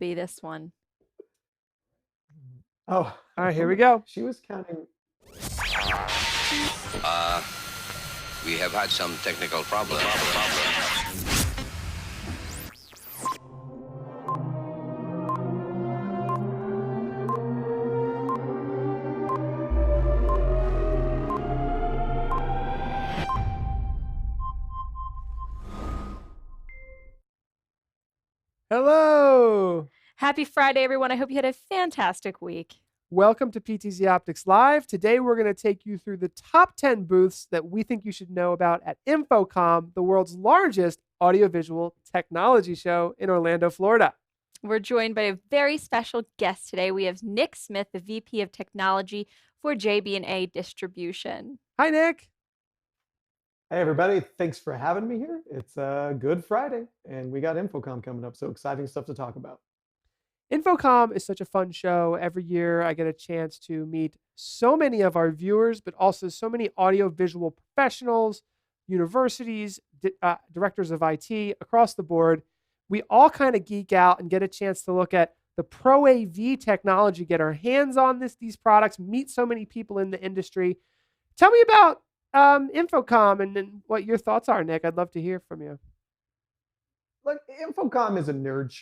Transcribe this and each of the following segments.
be this one. Oh, all right, here we go. She was counting. We have had some technical problems. Hello. Happy Friday, everyone. I hope you had a fantastic week. Welcome to PTZOptics Live. Today, we're going to take you through the top 10 booths that we think you should know about at InfoComm, the world's largest audiovisual technology show in Orlando, Florida. We're joined by a very special guest today. We have Nick Smith, the VP of Technology for JB&A Distribution. Hi, Nick. Hey, everybody. Thanks for having me here. It's a Good Friday, and we got InfoComm coming up, so exciting stuff to talk about. InfoComm is such a fun show. Every year, I get a chance to meet so many of our viewers, but also so many audiovisual professionals, universities, directors of IT across the board. We all kind of geek out and get a chance to look at the Pro AV technology, get our hands on these products, meet so many people in the industry. Tell me about InfoComm and what your thoughts are, Nick. I'd love to hear from you. Like, InfoComm is a nerd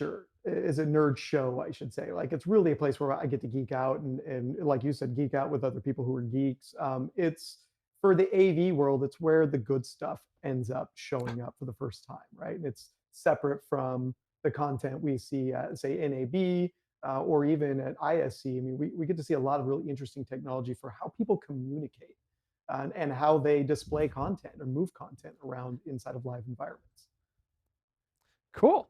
show, I should say. Like, it's really a place where I get to geek out and like you said, geek out with other people who are geeks. It's for the AV world, it's where the good stuff ends up showing up for the first time, right? And it's separate from the content we see at, say, NAB or even at ISC. I mean, we get to see a lot of really interesting technology for how people communicate and how they display content or move content around inside of live environments. Cool.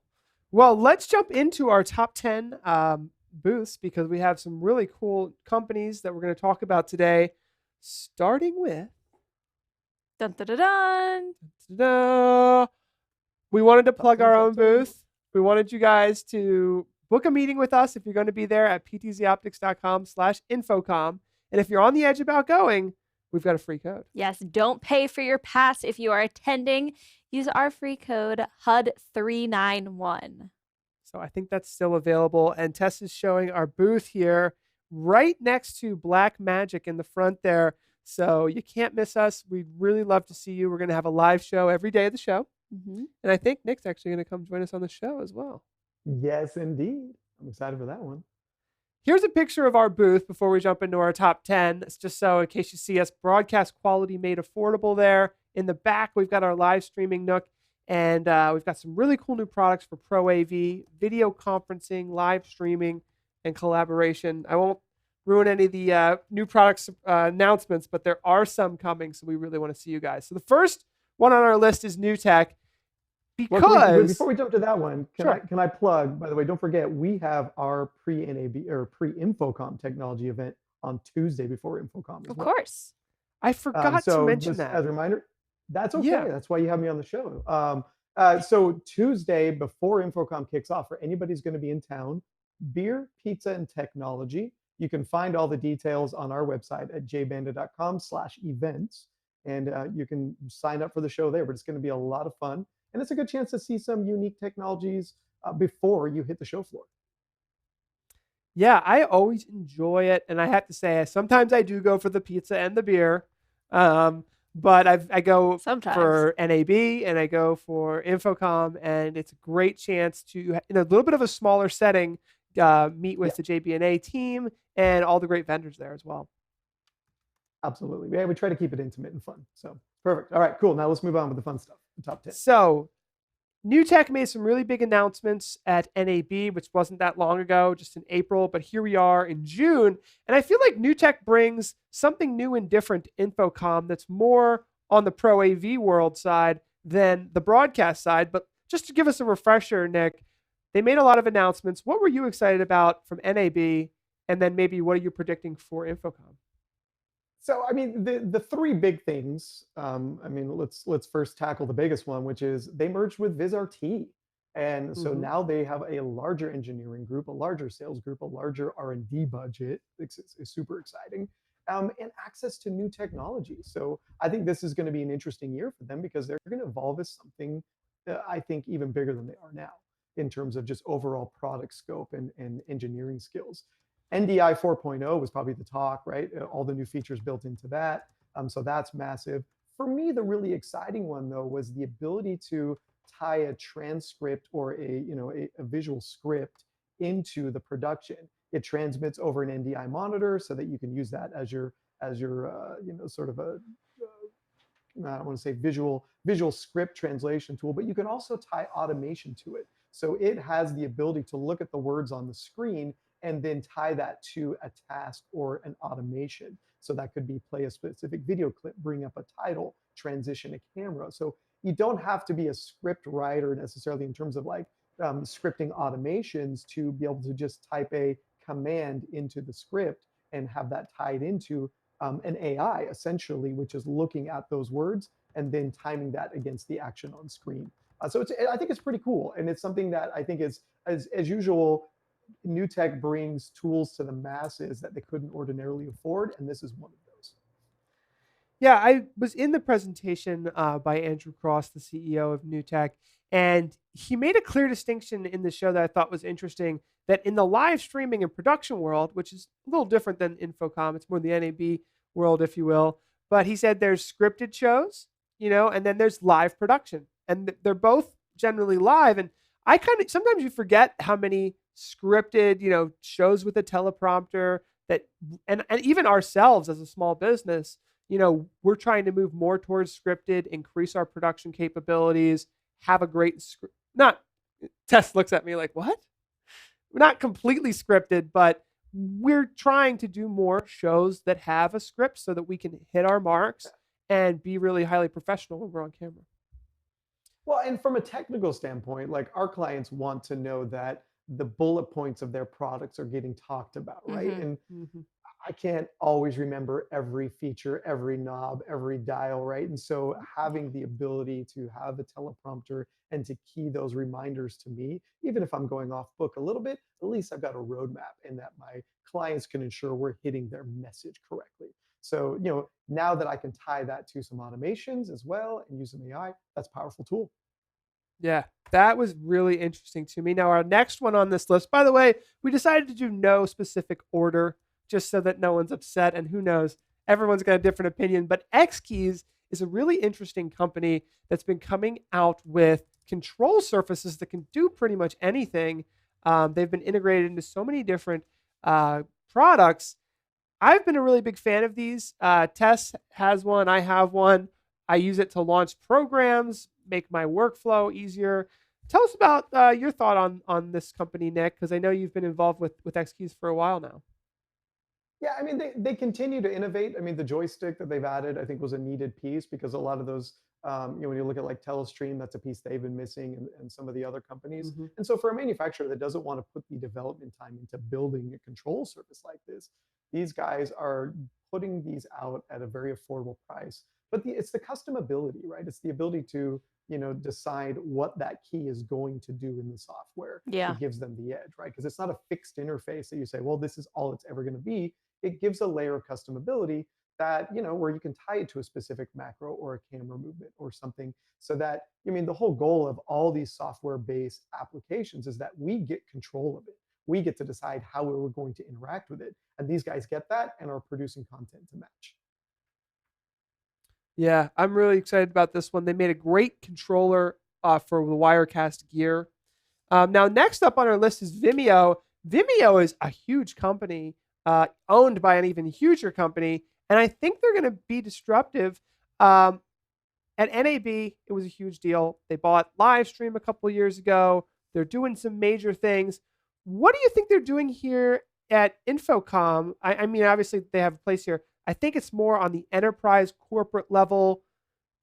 Well, let's jump into our top 10 booths because we have some really cool companies that we're going to talk about today, starting with... Dun, dun, dun, dun. Da-da. We wanted to plug our own booth. We wanted you guys to book a meeting with us if you're going to be there at ptzoptics.com/InfoComm. And if you're on the edge about going, we've got a free code. Yes, don't pay for your pass if you are attending. Use our free code HUD391. So I think that's still available. And Tess is showing our booth here right next to Blackmagic in the front there. So you can't miss us. We'd really love to see you. We're going to have a live show every day of the show. Mm-hmm. And I think Nick's actually going to come join us on the show as well. Yes, indeed. I'm excited for that one. Here's a picture of our booth before we jump into our top 10. It's just so in case you see us, broadcast quality made affordable there. In the back, we've got our live streaming nook, and we've got some really cool new products for Pro AV, video conferencing, live streaming, and collaboration. I won't ruin any of the new products announcements, but there are some coming, so we really want to see you guys. So the first one on our list is new tech. Because before we jump to that one, Sure. can I plug, by the way, don't forget, we have our pre-NAB or pre-InfoComm technology event on Tuesday before InfoComm as Of well. course. I forgot to mention that. As a reminder, that's okay. Yeah. That's why you have me on the show. So Tuesday before InfoComm kicks off, for anybody who's going to be in town, beer, pizza, and technology. You can find all the details on our website at jbanda.com/events. And you can sign up for the show there, but it's going to be a lot of fun. And it's a good chance to see some unique technologies before you hit the show floor. Yeah, I always enjoy it. And I have to say, sometimes I do go for the pizza and the beer. But I go Sometimes for NAB and I go for InfoComm. And it's a great chance to, in a little bit of a smaller setting, meet with the JB&A team and all the great vendors there as well. Absolutely. Yeah, we try to keep it intimate and fun. So perfect. All right, cool. Now let's move on with the fun stuff, the top 10. So New Tech made some really big announcements at NAB, which wasn't that long ago, just in April. But here we are in June. And I feel like New Tech brings something new and different to InfoComm that's more on the Pro AV world side than the broadcast side. But just to give us a refresher, Nick, they made a lot of announcements. What were you excited about from NAB? And then maybe what are you predicting for InfoComm? So, I mean, the three big things, I mean, let's first tackle the biggest one, which is they merged with VizRT. And so now they have a larger engineering group, a larger sales group, a larger R&D budget. It's super exciting. And access to new technology. So I think this is going to be an interesting year for them because they're going to evolve as something, I think, even bigger than they are now. in terms of just overall product scope and engineering skills. NDI 4.0 was probably the talk, right? All the new features built into that. So that's massive. For me, the really exciting one though was the ability to tie a transcript or a visual script into the production. It transmits over an NDI monitor so that you can use that as your sort of a I don't want to say visual script translation tool, but you can also tie automation to it. So it has the ability to look at the words on the screen and then tie that to a task or an automation. So that could be play a specific video clip, bring up a title, transition a camera. So you don't have to be a script writer necessarily in terms of like scripting automations to be able to just type a command into the script and have that tied into an AI essentially, which is looking at those words and then timing that against the action on screen. So I think it's pretty cool, and it's something that I think is, as usual, new tech brings tools to the masses that they couldn't ordinarily afford, and this is one of those. Yeah, I was in the presentation by Andrew Cross, the CEO of New Tech, and he made a clear distinction in the show that I thought was interesting, that in the live streaming and production world, which is a little different than InfoComm, it's more the NAB world, if you will, but he said there's scripted shows, and then there's live production, and they're both generally live. And I kind of, sometimes you forget how many scripted, shows with a teleprompter that, and even ourselves as a small business, we're trying to move more towards scripted, increase our production capabilities, have a great script. Not, Tess looks at me like, what? We're not completely scripted, but we're trying to do more shows that have a script so that we can hit our marks and be really highly professional when we're on camera. Well, and from a technical standpoint, like our clients want to know that the bullet points of their products are getting talked about, right? Mhm. And Mm-hmm. I can't always remember every feature, every knob, every dial, right? And so having the ability to have a teleprompter and to key those reminders to me, even if I'm going off book a little bit, at least I've got a roadmap and that my clients can ensure we're hitting their message correctly. So, now that I can tie that to some automations as well and use an AI, that's a powerful tool. Yeah, that was really interesting to me. Now, our next one on this list, by the way, we decided to do no specific order just so that no one's upset. And who knows, everyone's got a different opinion. But X Keys is a really interesting company that's been coming out with control surfaces that can do pretty much anything. They've been integrated into so many different products. I've been a really big fan of these. Tess has one. I have one. I use it to launch programs, make my workflow easier. Tell us about your thought on this company, Nick, because I know you've been involved with XKeys for a while now. Yeah, I mean, they continue to innovate. I mean, the joystick that they've added, I think, was a needed piece because a lot of those, when you look at like Telestream, that's a piece they've been missing, and some of the other companies. Mm-hmm. And so, for a manufacturer that doesn't want to put the development time into building a control surface like this, these guys are putting these out at a very affordable price. But it's the customability, right? It's the ability to decide what that key is going to do in the software Yeah. that gives them the edge, right? Because it's not a fixed interface that you say, well, this is all it's ever going to be. It gives a layer of customability that, where you can tie it to a specific macro or a camera movement or something. So that, the whole goal of all these software-based applications is that we get control of it. We get to decide how we're going to interact with it. And these guys get that and are producing content to match. Yeah, I'm really excited about this one. They made a great controller for the Wirecast gear. Now, next up on our list is Vimeo. Vimeo is a huge company owned by an even huger company, and I think they're going to be disruptive. At NAB, it was a huge deal. They bought Livestream a couple years ago. They're doing some major things. What do you think they're doing here at InfoComm? I mean, obviously, they have a place here. I think it's more on the enterprise corporate level,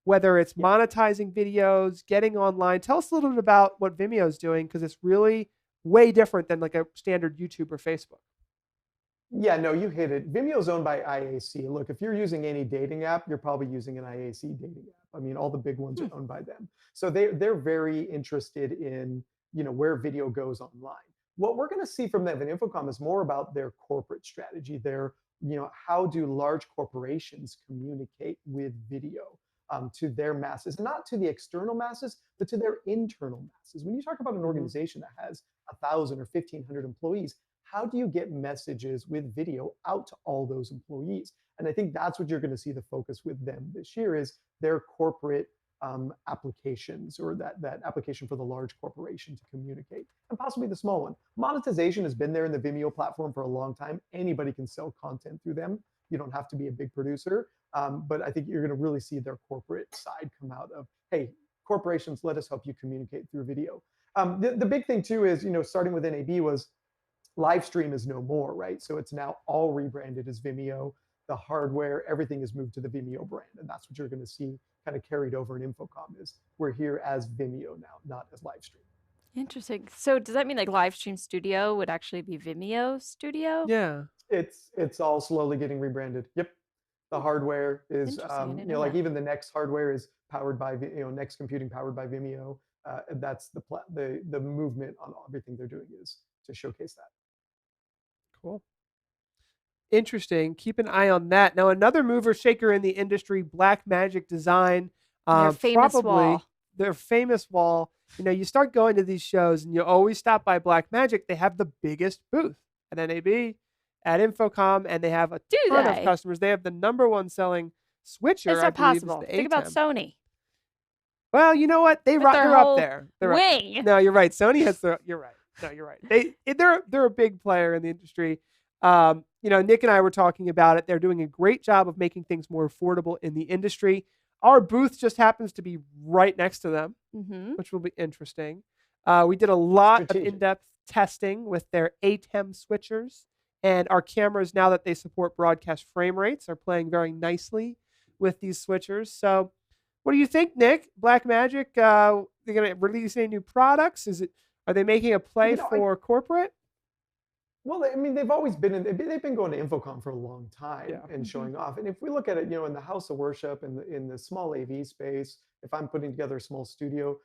whether it's monetizing videos, getting online. Tell us a little bit about what Vimeo is doing, because it's really way different than like a standard YouTube or Facebook. Yeah, no, you hit it. Vimeo is owned by IAC. Look, if you're using any dating app, you're probably using an IAC dating app. I mean, all the big ones are owned by them. So they're very interested in, where video goes online. What we're going to see from them in InfoComm is more about their corporate strategy. How do large corporations communicate with video? to their masses, not to the external masses, but to their internal masses. When you talk about an organization that has 1,000 or 1,500 employees, how do you get messages with video out to all those employees? And I think that's what you're going to see the focus with them this year is their corporate applications, or that application for the large corporation to communicate, and possibly the small one. Monetization has been there in the Vimeo platform for a long time. Anybody can sell content through them. You don't have to be a big producer. But I think you're going to really see their corporate side come out of, hey, corporations, let us help you communicate through video. The big thing too is, starting with NAB was live stream is no more, right? So it's now all rebranded as Vimeo. The hardware, everything is moved to the Vimeo brand. And that's what you're going to see kind of carried over in InfoComm is we're here as Vimeo now, not as live stream. Interesting. So does that mean like live stream studio would actually be Vimeo Studio? Yeah. It's all slowly getting rebranded. Yep. The hardware is, like even the Next hardware is powered by, Next computing powered by Vimeo. That's the movement on everything they're doing is to showcase that. Cool. Interesting. Keep an eye on that. Now, another mover shaker in the industry, Blackmagic Design. Their famous wall. Their famous wall. You start going to these shows and you always stop by Blackmagic. They have the biggest booth at NAB, at InfoComm, and they have a ton of customers. They have the #1 selling switcher. It's not possible. Think about Sony. Well, you know what? They're up there. Wing. No, you're right. Sony has you're right. No, you're right. They're a big player in the industry. Nick and I were talking about it. They're doing a great job of making things more affordable in the industry. Our booth just happens to be right next to them, which will be interesting. We did a lot of in-depth testing with their ATEM switchers, and our cameras, now that they support broadcast frame rates, are playing very nicely with these switchers. So what do you think, Nick? Blackmagic, they're going to release any new products? Are they making a play for corporate? Well, they've always been they've been going to InfoComm for a long time and showing off. And if we look at it, in the house of worship and in the small AV space, if I'm putting together a small studio,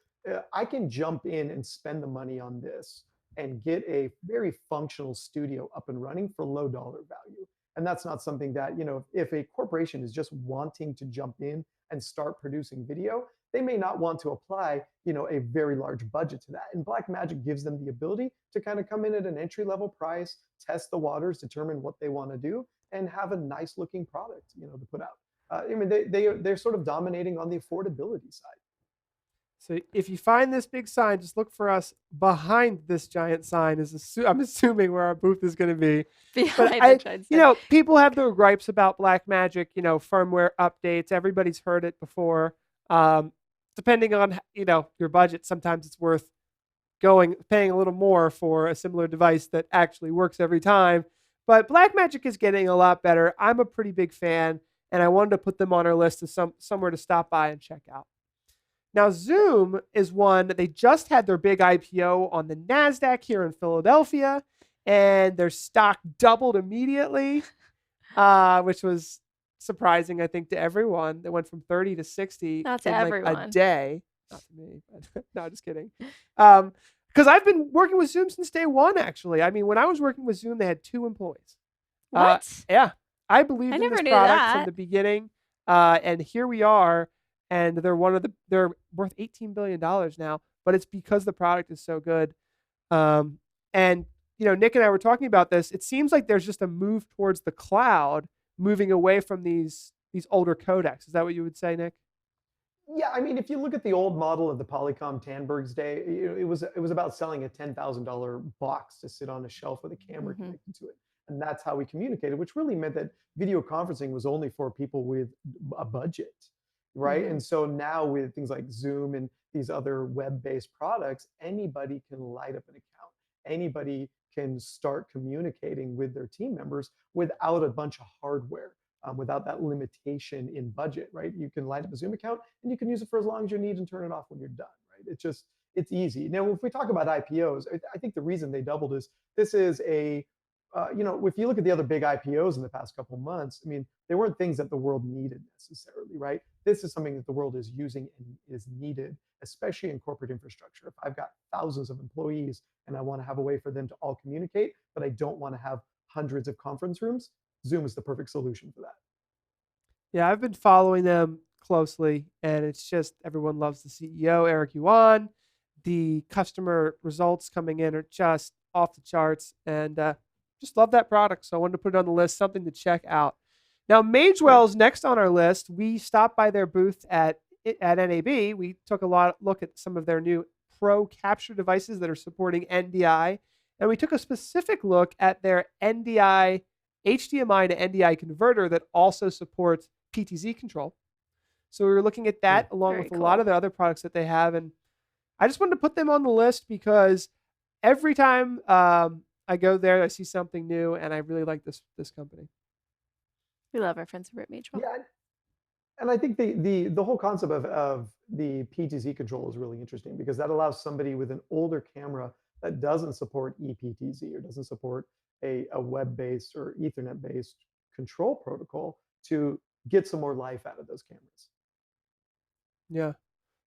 I can jump in and spend the money on this and get a very functional studio up and running for low dollar value. And that's not something that, if a corporation is just wanting to jump in and start producing video, they may not want to apply, a very large budget to that. And Blackmagic gives them the ability to kind of come in at an entry-level price, test the waters, determine what they want to do, and have a nice looking product, to put out. They're sort of dominating on the affordability side. So if you find this big sign, just look for us behind this giant sign. I'm assuming where our booth is going to be. But people have their gripes about Blackmagic, firmware updates. Everybody's heard it before. Depending on your budget, sometimes it's worth paying a little more for a similar device that actually works every time. But Blackmagic is getting a lot better. I'm a pretty big fan, and I wanted to put them on our list as somewhere to stop by and check out. Now, Zoom is one that they just had their big IPO on the NASDAQ here in Philadelphia, and their stock doubled immediately, which was surprising, I think, to everyone. They went from 30 to 60 Not to in everyone. a day. Not to me, but no, just kidding. Because I've been working with Zoom since day one, actually. When I was working with Zoom, they had 2 employees. What? Yeah. I believed in never this knew product that. from the beginning. And here we are. And they're worth $18 billion now, but it's because the product is so good. And Nick and I were talking about this. It seems like there's just a move towards the cloud, moving away from these older codecs. Is that what you would say, Nick? Yeah, if you look at the old model of the Polycom Tandberg's day, it was about selling a $10,000 box to sit on a shelf with a camera connected to it. And that's how we communicated, which really meant that video conferencing was only for people with a budget. Right. And so now with things like Zoom and these other web-based products, anybody can light up an account. Anybody can start communicating with their team members without a bunch of hardware, without that limitation in budget. Right. You can light up a Zoom account and you can use it for as long as you need and turn it off when you're done. Right. It's easy. Now, if we talk about IPOs, I think the reason they doubled is this is if you look at the other big IPOs in the past couple of months, they weren't things that the world needed necessarily, right? This is something that the world is using and is needed, especially in corporate infrastructure. If I've got thousands of employees and I want to have a way for them to all communicate, but I don't want to have hundreds of conference rooms, Zoom is the perfect solution for that. Yeah, I've been following them closely, and it's just everyone loves the CEO, Eric Yuan. The customer results coming in are just off the charts, and just love that product. So I wanted to put it on the list, something to check out. Now, Magewell's next on our list. We stopped by their booth at NAB. We took a look at some of their new Pro capture devices that are supporting NDI, and we took a specific look at their NDI HDMI to NDI converter that also supports PTZ control. So we were looking at that along Very with a cool. lot of the other products that they have, and I just wanted to put them on the list because every time I go there, I see something new, and I really like this company. We love our friends over at Magewell. Yeah, and I think the whole concept of the PTZ control is really interesting because that allows somebody with an older camera that doesn't support ePTZ or doesn't support a web-based or Ethernet-based control protocol to get some more life out of those cameras. Yeah.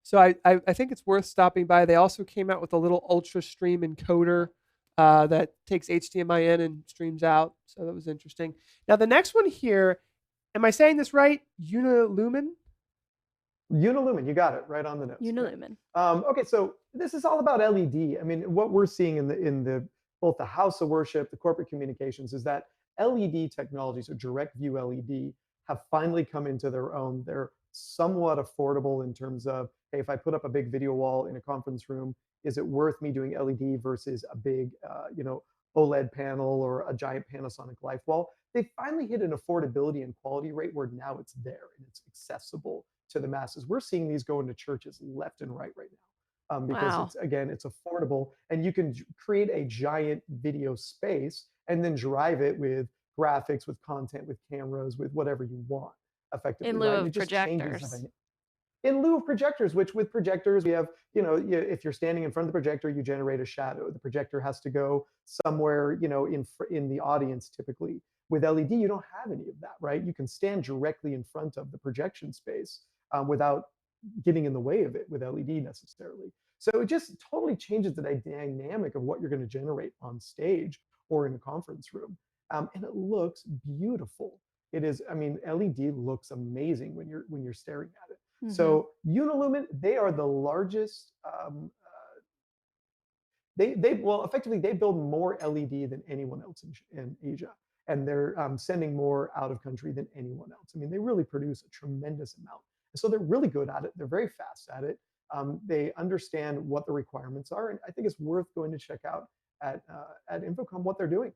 So I think it's worth stopping by. They also came out with a little Ultra Stream encoder that takes HDMI in and streams out. So that was interesting. Now the next one here, am I saying this right? Unilumin? Unilumin, you got it right on the nose. Unilumin. Okay, so this is all about LED. I mean, what we're seeing in the both the house of worship, the corporate communications, is that LED technologies, or direct view LED, have finally come into their own. They're somewhat affordable in terms of, hey, if I put up a big video wall in a conference room, is it worth me doing LED versus a big, OLED panel or a giant Panasonic life wall? They finally hit an affordability and quality rate where now it's there and it's accessible to the masses. We're seeing these go into churches left and right now because Wow. it's affordable, and you can create a giant video space and then drive it with graphics, with content, with cameras, with whatever you want effectively, In lieu right? And of it just changes projectors. in lieu of projectors, which with projectors, we have, if you're standing in front of the projector, you generate a shadow. The projector has to go somewhere, in the audience typically. With LED, you don't have any of that, right? You can stand directly in front of the projection space without getting in the way of it with LED necessarily. So it just totally changes the dynamic of what you're going to generate on stage or in a conference room. And it looks beautiful. It is, I mean, LED looks amazing when you're staring at it. So Unilumin, they are the largest. Effectively they build more LED than anyone else in Asia, and they're sending more out of country than anyone else. I mean, they really produce a tremendous amount, and so they're really good at it. They're very fast at it. They understand what the requirements are, and I think it's worth going to check out at InfoComm what they're doing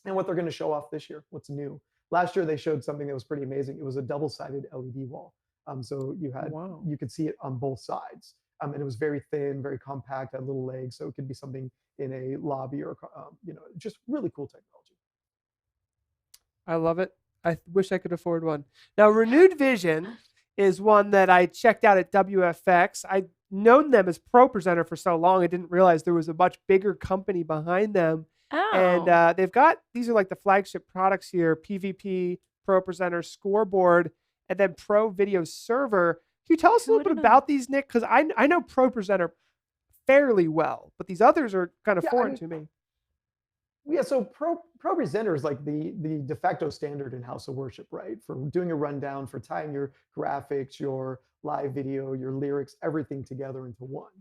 and what they're going to show off this year. What's new? Last year they showed something that was pretty amazing. It was a double-sided LED wall. So Wow. you could see it on both sides, and it was very thin, very compact, had little legs, so it could be something in a lobby or just really cool technology. I love it. I wish I could afford one. Now, Renewed Vision is one that I checked out at WFX. I'd known them as Pro Presenter for so long, I didn't realize there was a much bigger company behind them. And Oh. they've got, these are like the flagship products here: PVP, Pro Presenter, Scoreboard, and then Pro Video Server. Can you tell us a Who little bit would've known? about these, Nick? Because I know Pro Presenter fairly well, but these others are kind of Yeah, I foreign mean, to me. yeah, so Pro Presenter is like the de facto standard in House of Worship, right? For doing a rundown, for tying your graphics, your live video, your lyrics, everything together into one.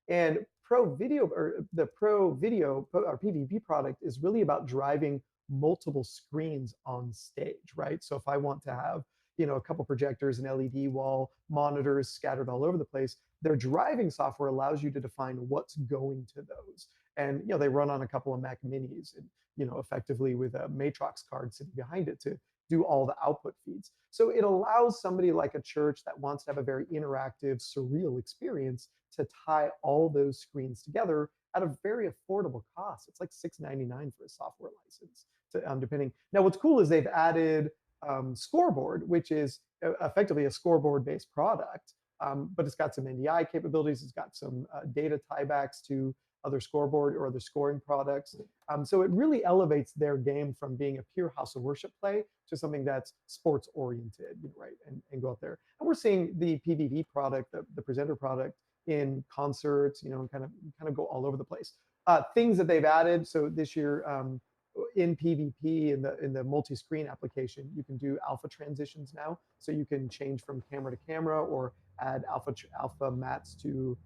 And Pro Video, or the Pro Video or PVP product, is really about driving multiple screens on stage, right? So if I want to have, a couple projectors, an LED wall, monitors scattered all over the place, their driving software allows you to define what's going to those. And they run on a couple of Mac Minis, and effectively with a Matrox card sitting behind it to do all the output feeds. So it allows somebody like a church that wants to have a very interactive, surreal experience to tie all those screens together at a very affordable cost. It's like $6.99 for a software license, depending. Now, what's cool is they've added Scoreboard, which is effectively a scoreboard-based product, but it's got some NDI capabilities. It's got some data tiebacks to other scoreboard or other scoring products. So it really elevates their game from being a pure House of Worship play to something that's sports oriented, right? And go out there. And we're seeing the PVV product, the presenter product, in concerts, and kind of go all over the place. Things that they've added. So this year, in PvP, in the multi-screen application, you can do alpha transitions now. So you can change from camera to camera or add alpha mats to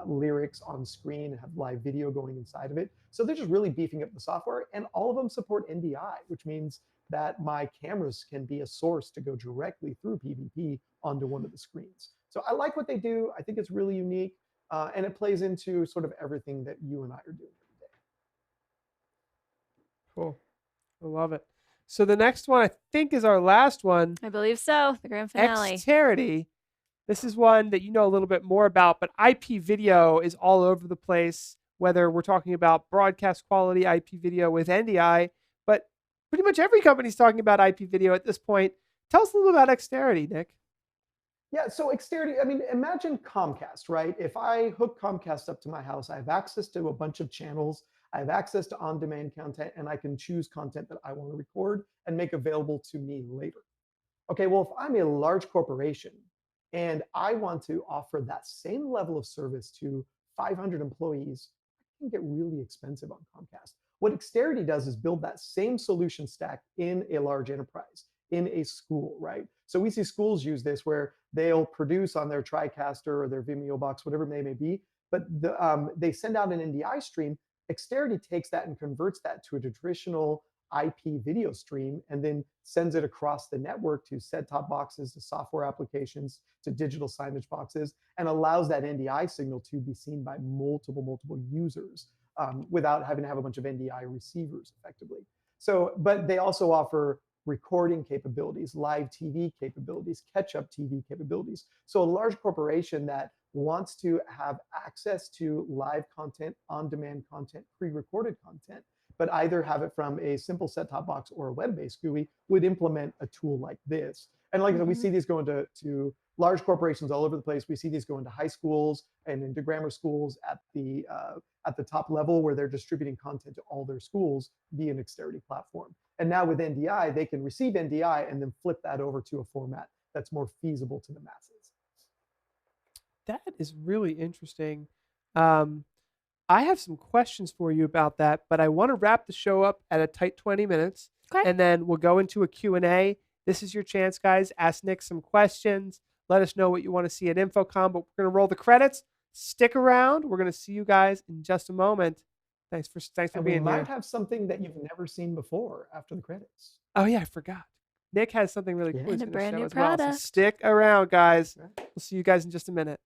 lyrics on screen and have live video going inside of it. So they're just really beefing up the software, and all of them support NDI, which means that my cameras can be a source to go directly through PvP onto one of the screens. So I like what they do. I think it's really unique, and it plays into sort of everything that you and I are doing every day. Cool. I love it. So the next one I think is our last one. I believe so. The grand finale. Xterity. This is one that you know a little bit more about, but IP video is all over the place, whether we're talking about broadcast quality IP video with NDI, but pretty much every company's talking about IP video at this point. Tell us a little about Xterity, Nick. Yeah, so Xterity, I mean, imagine Comcast, right? If I hook Comcast up to my house, I have access to a bunch of channels, I have access to on-demand content, and I can choose content that I want to record and make available to me later. Okay, well, if I'm a large corporation and I want to offer that same level of service to 500 employees, it can get really expensive on Comcast. What Xterity does is build that same solution stack in a large enterprise, in a school, right? So we see schools use this where they'll produce on their TriCaster or their Vimeo box, whatever it may be, but they send out an NDI stream. Xterity takes that and converts that to a traditional IP video stream and then sends it across the network to set-top boxes, to software applications, to digital signage boxes, and allows that NDI signal to be seen by multiple users without having to have a bunch of NDI receivers effectively. So, but they also offer recording capabilities, live TV capabilities, catch-up TV capabilities. So a large corporation that wants to have access to live content, on-demand content, pre-recorded content, but either have it from a simple set-top box or a web-based GUI, would implement a tool like this. And like I said, we see these going to large corporations all over the place. We see these going to high schools and into grammar schools at the top level where they're distributing content to all their schools via an Xterity platform. And now with NDI, they can receive NDI and then flip that over to a format that's more feasible to the masses. That is really interesting. I have some questions for you about that, but I want to wrap the show up at a tight 20 minutes. Okay. And then we'll go into a Q&A. This is your chance, guys. Ask Nick some questions. Let us know what you want to see at InfoComm, but we're going to roll the credits. Stick around. We're going to see you guys in just a moment. Thanks for being here. We might have something that you've never seen before after the credits. Oh, yeah, I forgot. Nick has something really cool. And a brand new well. product. So stick around, guys. We'll see you guys in just a minute.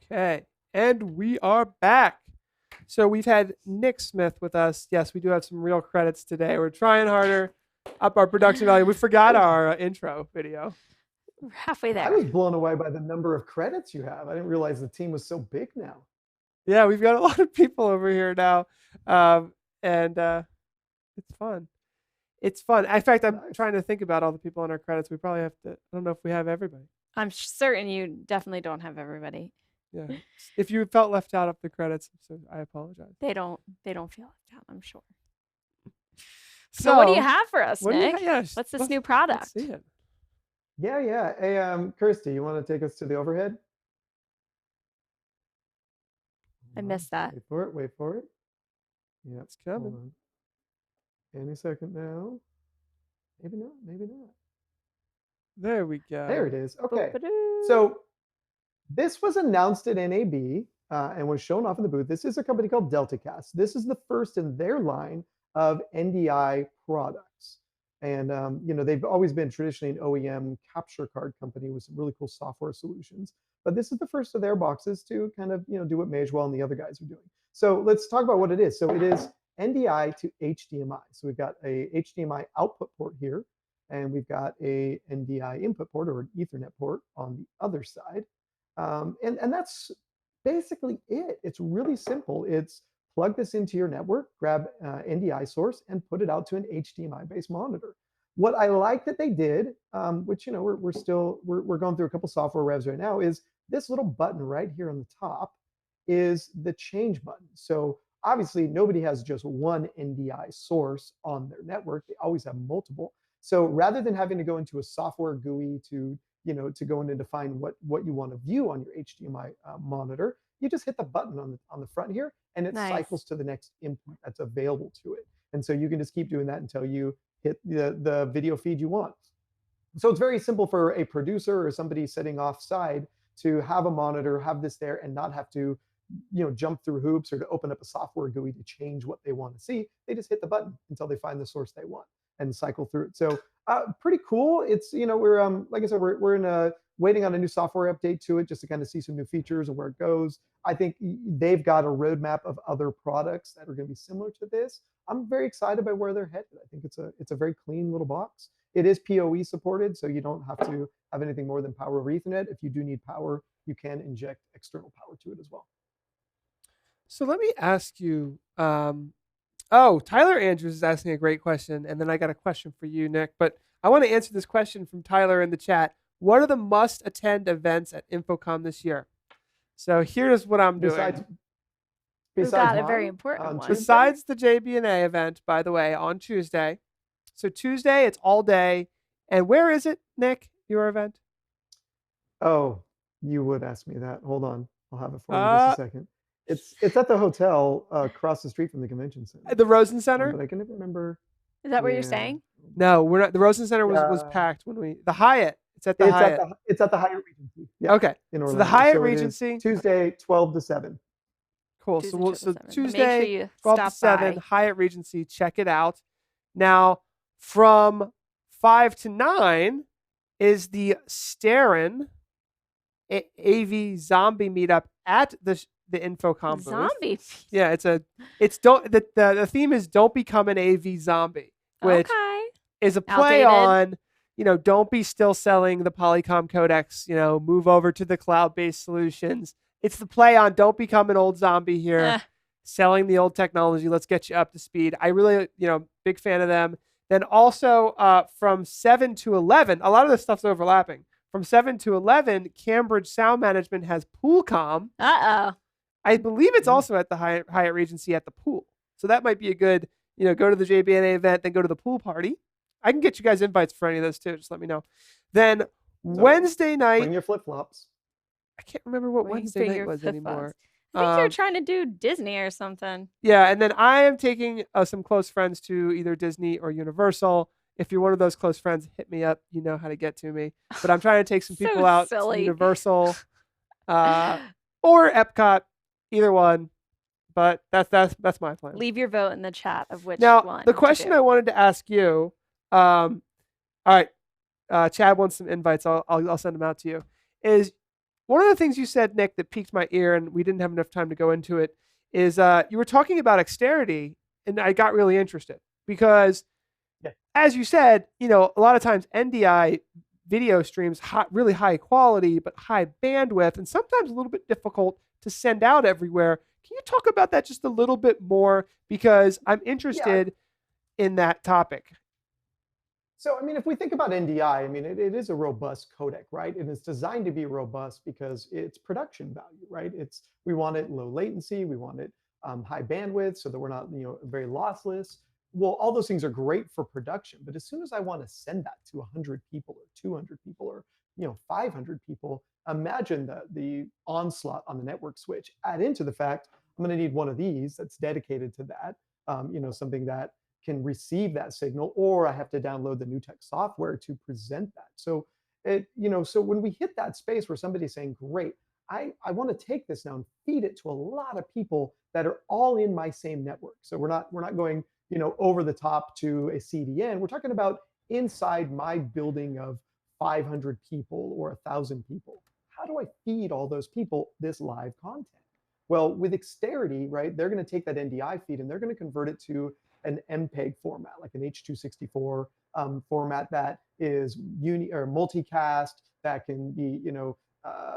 Okay, and we are back. So we've had Nick Smith with us. Yes, we do have some real credits today. We're trying harder, up our production value. We forgot our intro video. We're halfway there. I was blown away by the number of credits you have. I didn't realize the team was so big now. Yeah, we've got a lot of people over here now, and it's fun. It's fun. In fact, I'm trying to think about all the people on our credits. We probably have to. I don't know if we have everybody. I'm certain you definitely don't have everybody. Yeah. If you felt left out of the credits, so I apologize. They don't feel left out, I'm sure. So what do you have for us, what Nick? Yes, What's this new product? Let's see it. Yeah. Hey, Kirsty, you want to take us to the overhead? I missed that. Wait for it. Yeah, It's coming. Any second now. Maybe not. There we go. There it is. Okay. Boop-a-doo. So this was announced at NAB and was shown off in the booth. This is a company called DeltaCast. This is the first in their line of NDI products. And they've always been traditionally an OEM capture card company with some really cool software solutions. but this is the first of their boxes to kind of do what Magewell and the other guys are doing. So let's talk about what it is. So it is NDI to HDMI. So we've got a HDMI output port here, and we've got a NDI input port or an Ethernet port on the other side. And that's basically it. It's really simple. It's plug this into your network, grab NDI source, and put it out to an HDMI-based monitor. What I like that they did, which we're going through a couple software revs right now, is this little button right here on the top is the change button. So obviously nobody has just one NDI source on their network. They always have multiple. So rather than having to go into a software GUI to go in and define what you want to view on your HDMI monitor, you just hit the button on the front here, and it cycles to the next input that's available to it. And so you can just keep doing that until you hit the video feed you want. So it's very simple for a producer or somebody sitting offside to have a monitor, have this there, and not have to jump through hoops or to open up a software GUI to change what they want to see. They just hit the button until they find the source they want and cycle through it. So pretty cool. It's we're like I said, we're waiting on a new software update to it just to kind of see some new features and where it goes. I think they've got a roadmap of other products that are going to be similar to this. I'm very excited by where they're headed. I think it's a very clean little box. It is PoE supported, so you don't have to have anything more than power over Ethernet. If you do need power, you can inject external power to it as well. So let me ask you, Tyler Andrews is asking a great question, and then I got a question for you, Nick. But I want to answer this question from Tyler in the chat. What are the must-attend events at InfoComm this year? So here's what I'm doing. Besides a very important one. Besides the JB&A event, by the way, on Tuesday. So Tuesday, it's all day. And where is it, Nick, your event? Oh, you would ask me that. Hold on. I'll have it for you in just a second. It's at the hotel across the street from the convention center. The Rosen Center? But I can never remember. Is that what you're saying? No, we're not. The Rosen Center was packed when the Hyatt. It's at the Hyatt. It's at the Hyatt Regency. Yeah, okay. So the Hyatt Regency. Tuesday, 12 to 7. Cool. So Tuesday, 12 to 7, Hyatt Regency. Check it out. Now, from 5 to 9 is the Starin AV Zombie meetup at the InfoComm booth. Zombie. Yeah, the theme is don't become an AV zombie, which is a play on, don't be still selling the Polycom codecs, move over to the cloud-based solutions. It's the play on don't become an old zombie here, selling the old technology. Let's get you up to speed. I really, big fan of them. Then also from 7 to 11, a lot of this stuff's overlapping. From 7 to 11, Cambridge Sound Management has PoolCom. I believe it's also at the Hyatt Regency at the pool. So that might be a good, go to the JB&A event, then go to the pool party. I can get you guys invites for any of those too. Just let me know. Then Wednesday night. Bring your flip-flops. I can't remember what Wednesday night was anymore. I think you're trying to do Disney or something. Yeah, and then I am taking some close friends to either Disney or Universal. If you're one of those close friends, hit me up. You know how to get to me. But I'm trying to take some people out to Universal or Epcot. Either one, but that's my plan. Leave your vote in the chat of which one. Now, the question I wanted to ask you, all right, Chad wants some invites. I'll send them out to you. Is one of the things you said, Nick, that piqued my ear, and we didn't have enough time to go into it, is you were talking about Xterity, and I got really interested because, as you said, a lot of times NDI video streams really high quality but high bandwidth, and sometimes a little bit difficult to send out everywhere. Can you talk about that just a little bit more? Because I'm interested in that topic. So, if we think about NDI, it is a robust codec, right? And it's designed to be robust because it's production value, right? We want it low latency, we want it high bandwidth so that we're not, very lossless. Well, all those things are great for production, but as soon as I want to send that to 100 people or 200 people or 500 people, imagine the onslaught on the network switch. Add into the fact I'm going to need one of these that's dedicated to that, something that can receive that signal, or I have to download the new tech software to present that. So so when we hit that space where somebody's saying, great, I want to take this now and feed it to a lot of people that are all in my same network. So we're not going over the top to a CDN. We're talking about inside my building of 500 people or 1,000 people. how do I feed all those people this live content? Well, with Xterity, right, they're going to take that NDI feed and they're going to convert it to an MPEG format, like an H.264 format that is or multicast, that can be,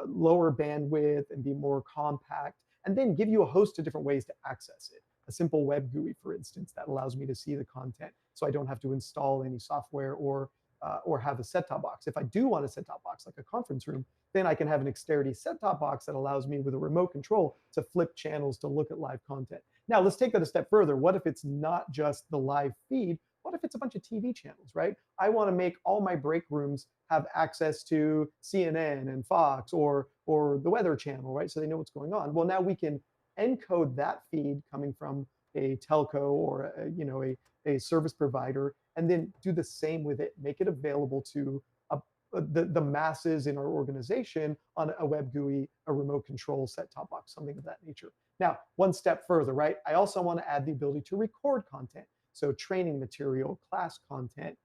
lower bandwidth and be more compact, and then give you a host of different ways to access it. A simple web GUI, for instance, that allows me to see the content, so I don't have to install any software or have a set-top box. If I do want a set-top box, like a conference room, then I can have an Xterity set-top box that allows me with a remote control to flip channels to look at live content. Now, let's take that a step further. What if it's not just the live feed? What if it's a bunch of TV channels, right? I want to make all my break rooms have access to CNN and Fox or the Weather Channel, right? So they know what's going on. Well, now we can encode that feed coming from a telco or a service provider, and then do the same with it, make it available to the masses in our organization on a web GUI, a remote control set-top box, something of that nature. Now, one step further, right? I also want to add the ability to record content. So training material, class content,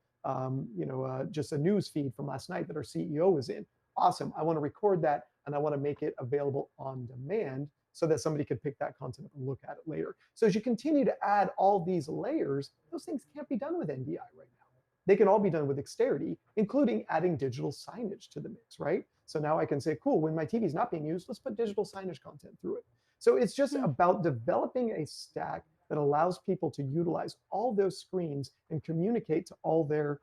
just a news feed from last night that our CEO was in. Awesome. I want to record that and I want to make it available on demand so that somebody could pick that content up and look at it later. So as you continue to add all these layers, those things can't be done with NDI right now. They can all be done with Xterity, including adding digital signage to the mix, right? So now I can say, cool, when my TV is not being used, let's put digital signage content through it. So it's just about developing a stack that allows people to utilize all those screens and communicate to all their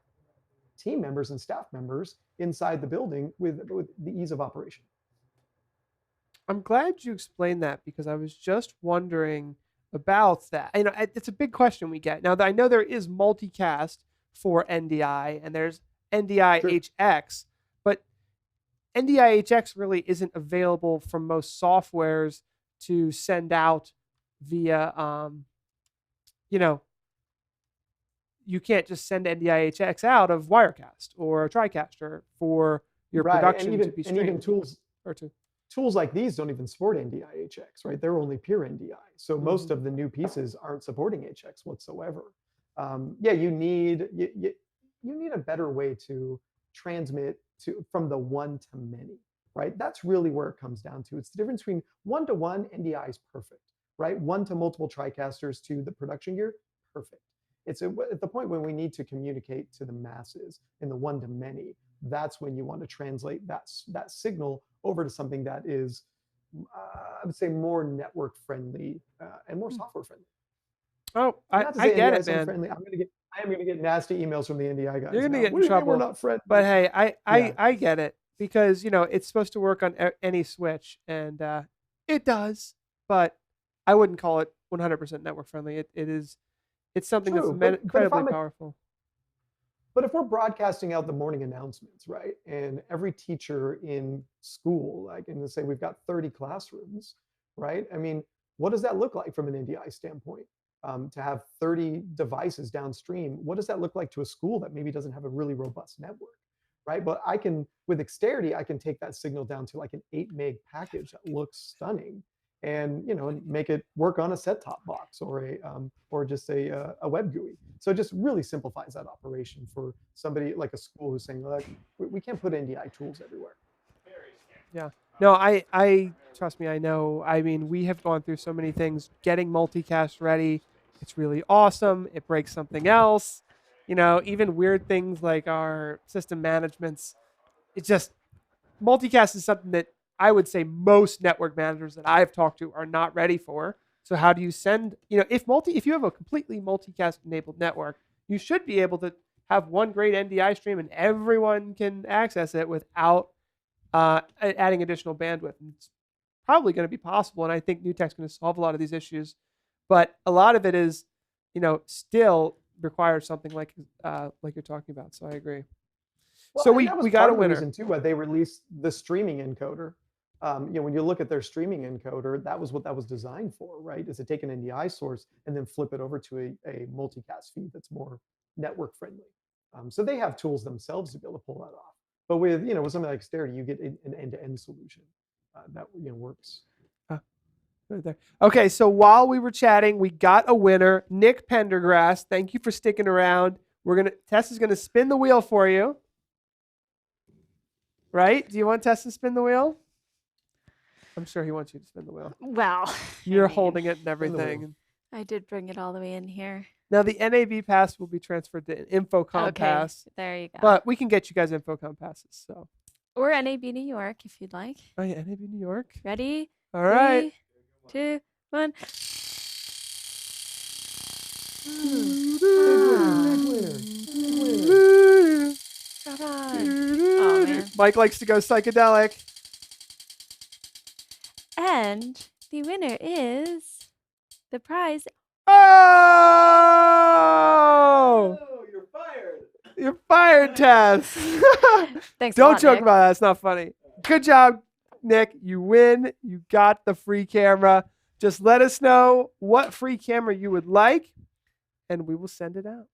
team members and staff members inside the building with the ease of operation. I'm glad you explained that, because I was just wondering about that. It's a big question we get. Now, I know there is multicast for NDI and there's NDI HX, but NDI HX really isn't available from most softwares to send out via, you can't just send NDI HX out of Wirecast or TriCaster for your production to be streamed. And even tools like these don't even support NDI HX, right? They're only pure NDI. So most of the new pieces aren't supporting HX whatsoever. You need a better way to transmit from the one to many, right? That's really where it comes down to. It's the difference between one-to-one, NDI is perfect, right? One to multiple TriCasters to the production gear, perfect. It's at the point when we need to communicate to the masses in the one to many. That's when you want to translate that signal over to something that is, I would say, more network friendly and more software friendly. Oh, I get it, man. Friendly. I am gonna get nasty emails from the NDI guys. You're gonna get in trouble. We're not friendly. But hey, I get it, because it's supposed to work on any switch, and it does. But I wouldn't call it 100% network friendly. It's something that's incredibly powerful. But if we're broadcasting out the morning announcements, right, and every teacher in school, like, and let's say we've got 30 classrooms, right? I mean, what does that look like from an NDI standpoint? To have 30 devices downstream, what does that look like to a school that maybe doesn't have a really robust network, right? But with Xterity, I can take that signal down to like an 8 meg package that looks stunning, and make it work on a set-top box or just a web GUI. So it just really simplifies that operation for somebody like a school who's saying, look, we can't put NDI tools everywhere. Yeah. No, I trust me, I know. I mean, we have gone through so many things getting multicast ready. It's really awesome. It breaks something else. Even weird things like our system managements. It's just, multicast is something that I would say most network managers that I've talked to are not ready for. So how do you send, if you have a completely multicast enabled network, you should be able to have one great NDI stream and everyone can access it without adding additional bandwidth. And it's probably going to be possible, and I think New Tech's going to solve a lot of these issues. But a lot of it is, still requires something like you're talking about. So I agree. Well, so we got a winner. Reason too why they released the streaming encoder. When you look at their streaming encoder, that was what that was designed for, right? Is to take an NDI source and then flip it over to a multicast feed that's more network friendly. So they have tools themselves to be able to pull that off. But with something like Xterity, you get an end-to-end solution that works. Right there. Okay, so while we were chatting, we got a winner, Nick Pendergrass. Thank you for sticking around. Tess is gonna spin the wheel for you. Right? Do you want Tess to spin the wheel? I'm sure he wants you to spin the wheel. Well, You're I mean, holding it and the wheel. everything. I did bring it all the way in here. Now the NAB pass will be transferred to InfoComm Okay, pass, there you go. but we can get you guys InfoComm passes. So, Or NAB New York if you'd like. oh yeah, NAB New York. Ready? All right. 3, 2, 1. Come on. Oh, man. Mike likes to go psychedelic. And the winner is the prize. Oh! You're fired. You're fired, Tess. Thanks a Don't lot, joke Nick. about that. It's not funny. Good job, Nick. You win. You got the free camera. Just let us know what free camera you would like, and we will send it out.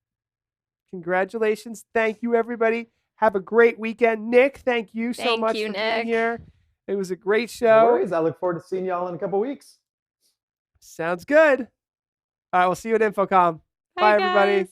Congratulations. Thank you, everybody. Have a great weekend. Nick, thank you so Thank much you, for Nick. being here. It was a great No show. worries. I look forward to seeing y'all in a couple weeks. Sounds good. All right, we'll see you at InfoComm. Bye, everybody. guys.